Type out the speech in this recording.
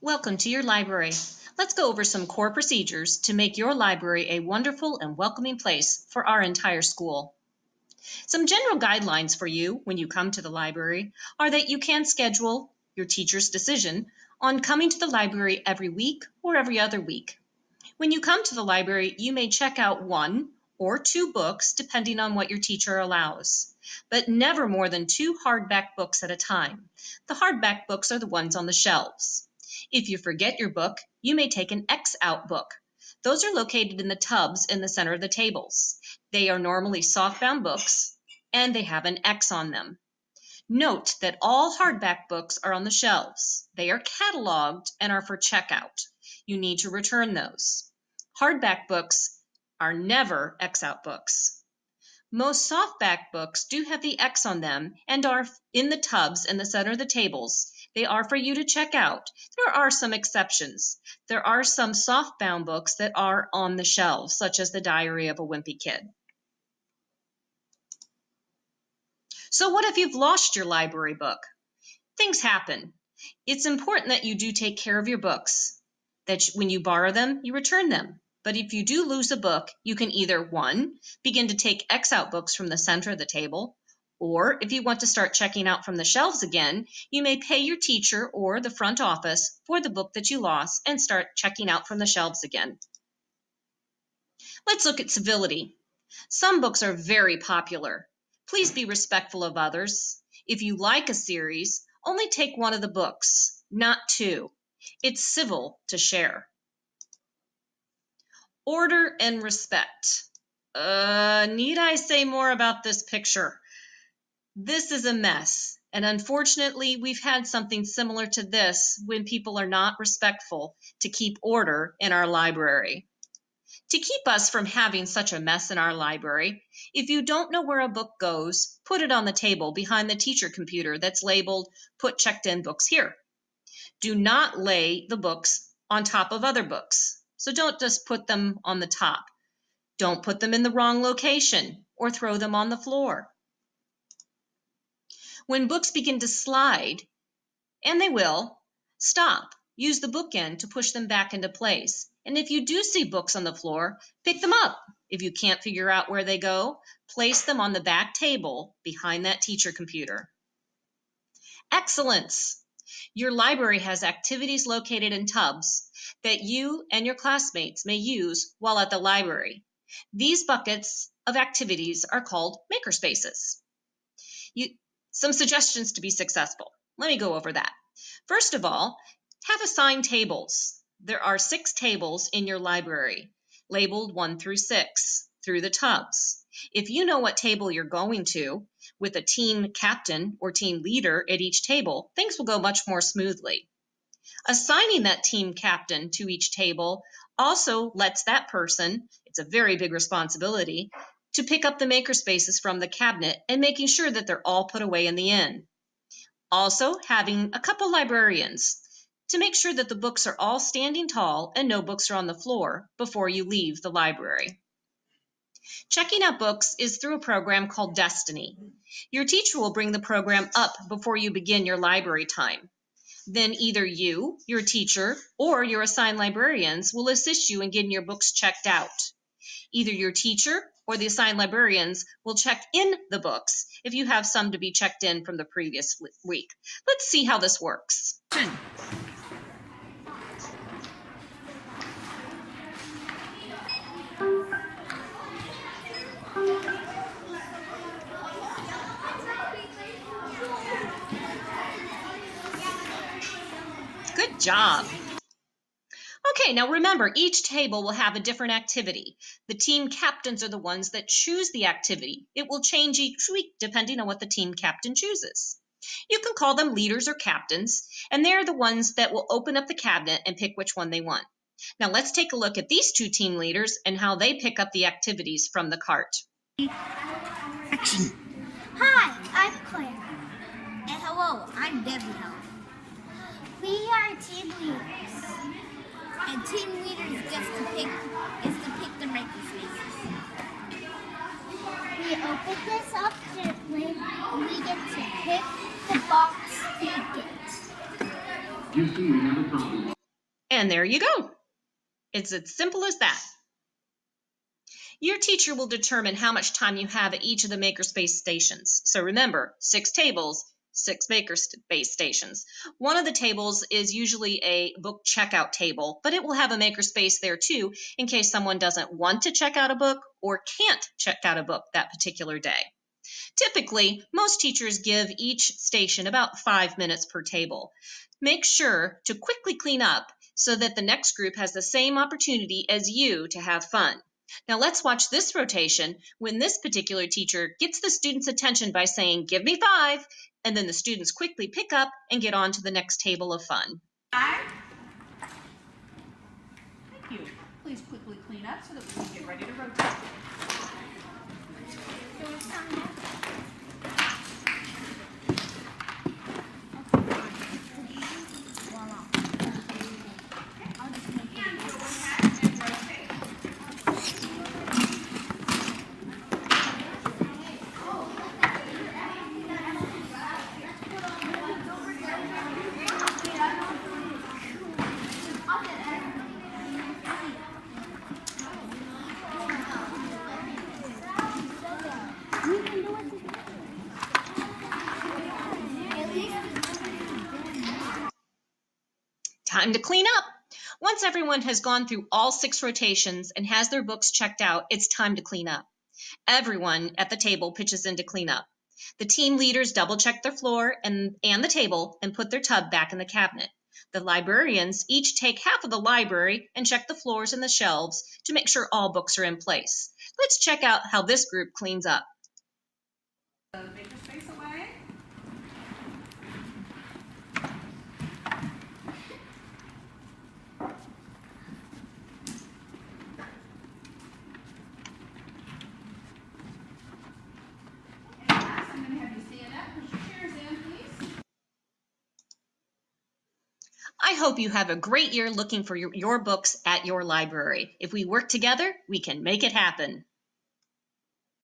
Welcome to your library. Let's go over some core procedures to make your library a wonderful and welcoming place for our entire school. Some general guidelines for you when you come to the library are that you can schedule your teacher's decision on coming to the library every week or every other week. When you come to the library, you may check out 1 or 2 books depending on what your teacher allows, but never more than 2 hardback books at a time. The hardback books are the ones on the shelves. If you forget your book, you may take an X-out book. Those are located in the tubs in the center of the tables. They are normally softbound books, and they have an X on them. Note that all hardback books are on the shelves. They are cataloged and are for checkout. You need to return those. Hardback books are never X-out books. Most softback books do have the X on them and are in the tubs in the center of the tables. They are for you to check out. There are some exceptions. There are some softbound books that are on the shelves, such as The Diary of a Wimpy Kid. So what if you've lost your library book? Things happen. It's important that you do take care of your books, that when you borrow them, you return them. But if you do lose a book, you can either 1, begin to take X-out books from the center of the table, or if you want to start checking out from the shelves again, you may pay your teacher or the front office for the book that you lost and start checking out from the shelves again. Let's look at civility. Some books are very popular. Please be respectful of others. If you like a series, only take 1 of the books, not 2. It's civil to share. Order and respect. Need I say more about this picture? This is a mess, and unfortunately, we've had something similar to this when people are not respectful to keep order in our library. To keep us from having such a mess in our library, if you don't know where a book goes, put it on the table behind the teacher computer that's labeled "Put checked in books here." Do not lay the books on top of other books. So don't just put them on the top. Don't put them in the wrong location or throw them on the floor. When books begin to slide, and they will, stop. Use the bookend to push them back into place. And if you do see books on the floor, pick them up. If you can't figure out where they go, place them on the back table behind that teacher computer. Excellence. Your library has activities located in tubs that you and your classmates may use while at the library. These buckets of activities are called makerspaces. Some suggestions to be successful. Let me go over that. First of all, have assigned tables. There are 6 tables in your library, labeled 1 through 6, through the tubs. If you know what table you're going to, with a team captain or team leader at each table, things will go much more smoothly. Assigning that team captain to each table also lets that person, it's a very big responsibility, to pick up the makerspaces from the cabinet and making sure that they're all put away in the end. Also, having a couple librarians to make sure that the books are all standing tall and no books are on the floor before you leave the library. Checking out books is through a program called Destiny. Your teacher will bring the program up before you begin your library time. Then either you, your teacher, or your assigned librarians will assist you in getting your books checked out. Either your teacher or the assigned librarians will check in the books if you have some to be checked in from the previous week. Let's see how this works. Good job. Okay, now remember, each table will have a different activity. The team captains are the ones that choose the activity. It will change each week depending on what the team captain chooses. You can call them leaders or captains, and they're the ones that will open up the cabinet and pick which one they want. Now let's take a look at these 2 team leaders and how they pick up the activities from the cart. Action. Hi, I'm Claire. And hello, I'm Debbie. We are team leaders. And team leaders is to pick the makerspaces. We open this up gently and we get to pick the box to get. Houston, we have a problem. And there you go. It's as simple as that. Your teacher will determine how much time you have at each of the makerspace stations. So remember, 6 tables, 6 makerspace stations. One of the tables is usually a book checkout table, but it will have a makerspace there too in case someone doesn't want to check out a book or can't check out a book that particular day. Typically, most teachers give each station about 5 minutes per table. Make sure to quickly clean up so that the next group has the same opportunity as you to have fun. Now let's watch this rotation when this particular teacher gets the students' attention by saying, "Give me 5," and then the students quickly pick up and get on to the next table of fun. 5. Thank you. Please quickly clean up so that we can get ready to rotate. Time to clean up. Once everyone has gone through all 6 rotations and has their books checked out, it's time to clean up. Everyone at the table pitches in to clean up. The team leaders double check their floor and the table and put their tub back in the cabinet. The librarians each take half of the library and check the floors and the shelves to make sure all books are in place. Let's check out how this group cleans up. The makerspace away. And last, I'm going to have you stand up, push your chairs in, please. I hope you have a great year looking for your books at your library. If we work together, we can make it happen.